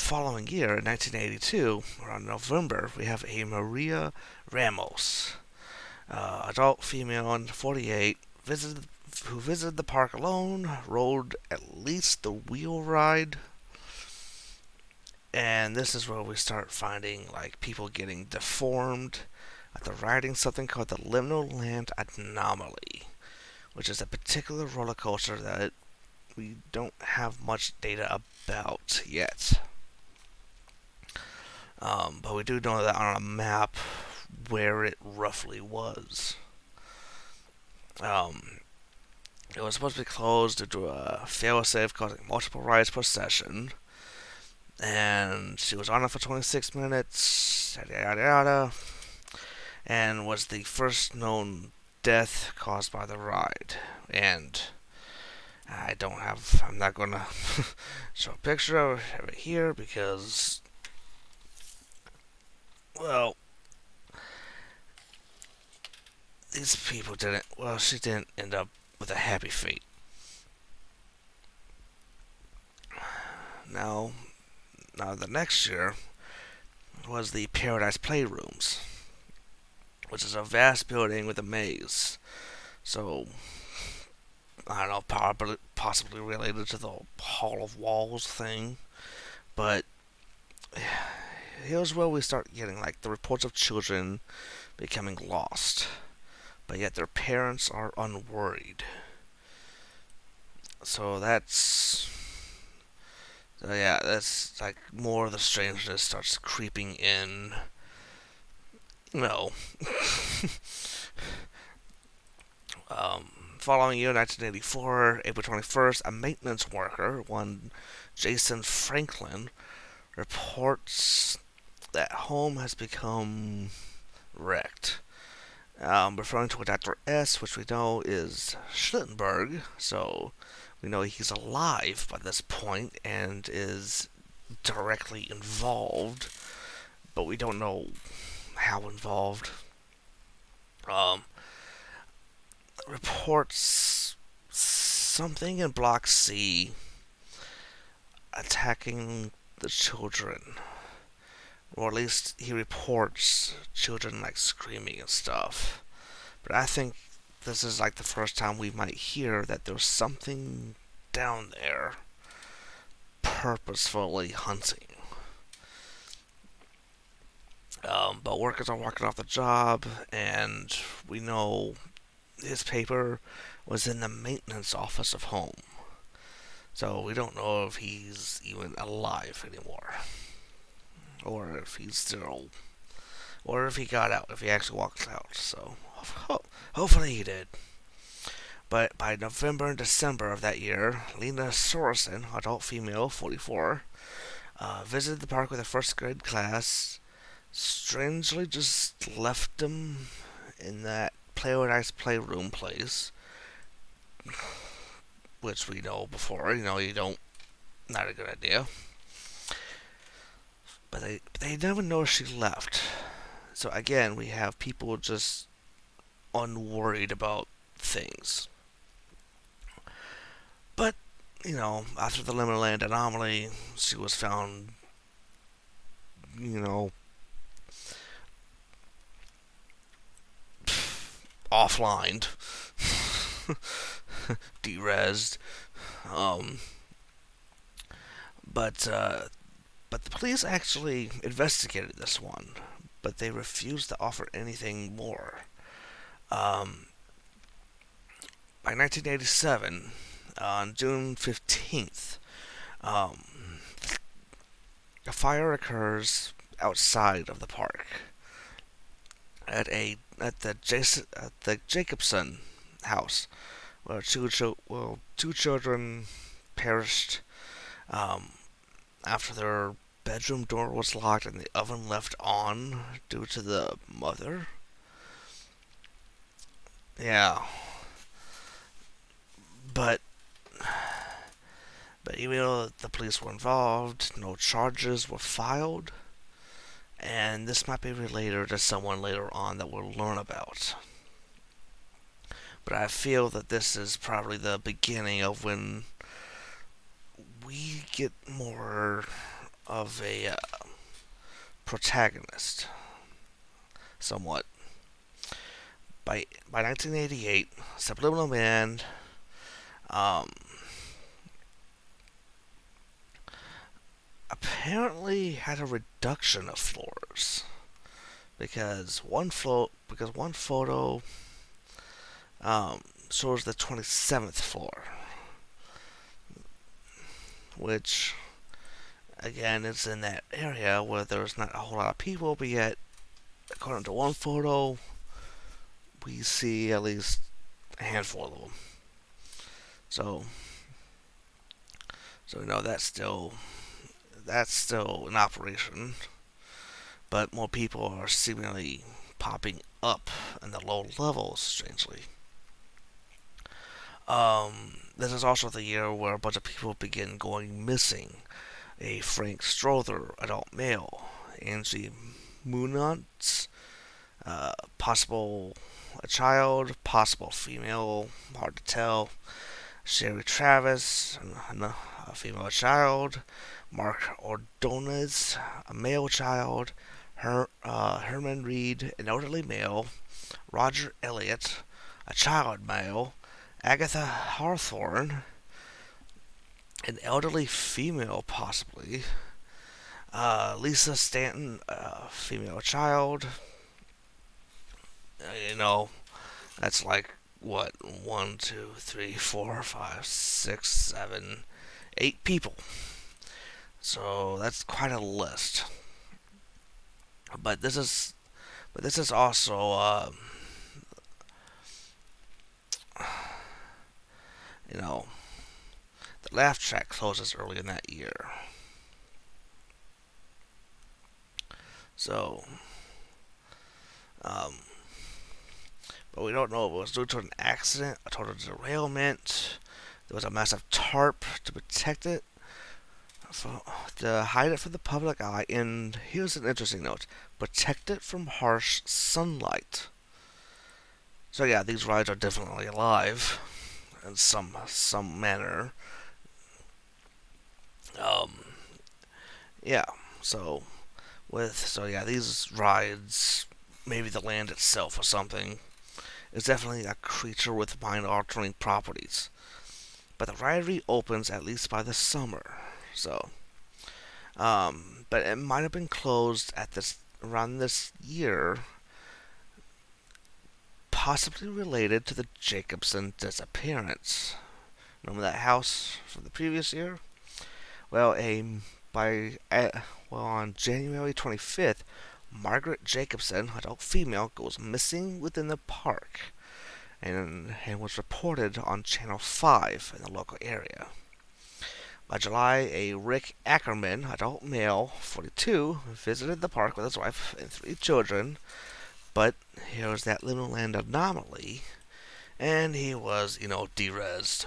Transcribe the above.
following year, in 1982, around November, we have a Maria Ramos, adult female under 48, who visited the park alone, rode at least the wheel ride, and this is where we start finding like people getting deformed after riding something called the Liminal Land anomaly, which is a particular roller coaster that we don't have much data about yet. But we do know that on a map where it roughly was. Um, it was supposed to be closed due to a failsafe causing multiple rides per session. And she was on it for 26 minutes, yada yada yada, and was the first known death caused by the ride. And I'm not gonna show a picture of it here because, well, she didn't end up with a happy fate. Now, the next year was the Paradise Playrooms, which is a vast building with a maze. So, I don't know, possibly related to the Hall of Walls thing. But here's where we start getting like the reports of children becoming lost, but yet their parents are unworried. So that's like more of the strangeness starts creeping in. No. Following year, 1984, April 21st, a maintenance worker, one Jason Franklin, reports that home has become wrecked. Referring to a Dr. S, which we know is Schlittenberg, so we know he's alive by this point and is directly involved, but we don't know how involved. Um, Reports something in Block C attacking the children. Or at least he reports children like screaming and stuff. But I think this is like the first time we might hear that there's something down there purposefully hunting. But workers are walking off the job, and we know his paper was in the maintenance office of home. So we don't know if he's even alive anymore. Or if he's still. Or if he got out, if he actually walked out. So hopefully he did. But by November and December of that year, Lena Sorensen, adult female, 44, visited the park with her first grade class. Strangely, just left them in that Paradise Playroom place, which we know before. You don't. Not a good idea. But they never know she left. So again, we have people just unworried about things. But, after the Liminal Land anomaly, she was found, offline, derezzed. Um, but the police actually investigated this one, but they refused to offer anything more. By 1987, on June 15th, um, a fire occurs outside of the park at the Jacobson house, where two children perished after their bedroom door was locked and the oven left on due to the mother. Yeah, but even though the police were involved, no charges were filed, and this might be related to someone later on that we'll learn about. But I feel that this is probably the beginning of when we get more of a protagonist, somewhat. By 1988, Subliminal Land um, apparently had a reduction of floors because one photo um, shows the 27th floor, which again is in that area where there's not a whole lot of people, but yet according to one photo we see at least a handful of them. So so that's still in operation, but more people are seemingly popping up in the low levels, strangely. This is also the year where a bunch of people begin going missing. A Frank Strother, adult male, Angie Munantz, possible a child, possible female, hard to tell. Sherry Travis, a female child. Mark Ordonez, a male child. Herman Reed, an elderly male. Roger Elliott, a child male. Agatha Hawthorne, an elderly female, possibly. Lisa Stanton, a female child. You know, that's like, what? 1, 2, 3, 4, 5, 6, 7, 8 people. So that's quite a list. But this is also, you know, the laugh track closes early in that year. So, um, but we don't know if it was due to an accident, a total derailment. There was a massive tarp to protect it, to hide it from the public eye. And here's an interesting note: protect it from harsh sunlight. So yeah, these rides are definitely alive in some manner. Um, yeah. So these rides, maybe the land itself or something, is definitely a creature with mind-altering properties. But the ride reopens at least by the summer. So, but it might have been closed at this around this year, possibly related to the Jacobson disappearance. Remember that house from the previous year? Well, on January 25th, Margaret Jacobson, adult female, goes missing within the park, and was reported on Channel 5 in the local area. By July, a Rick Ackerman, adult male, 42, visited the park with his wife and 3 children, but here was that Liminal Land anomaly, and he was, derezzed.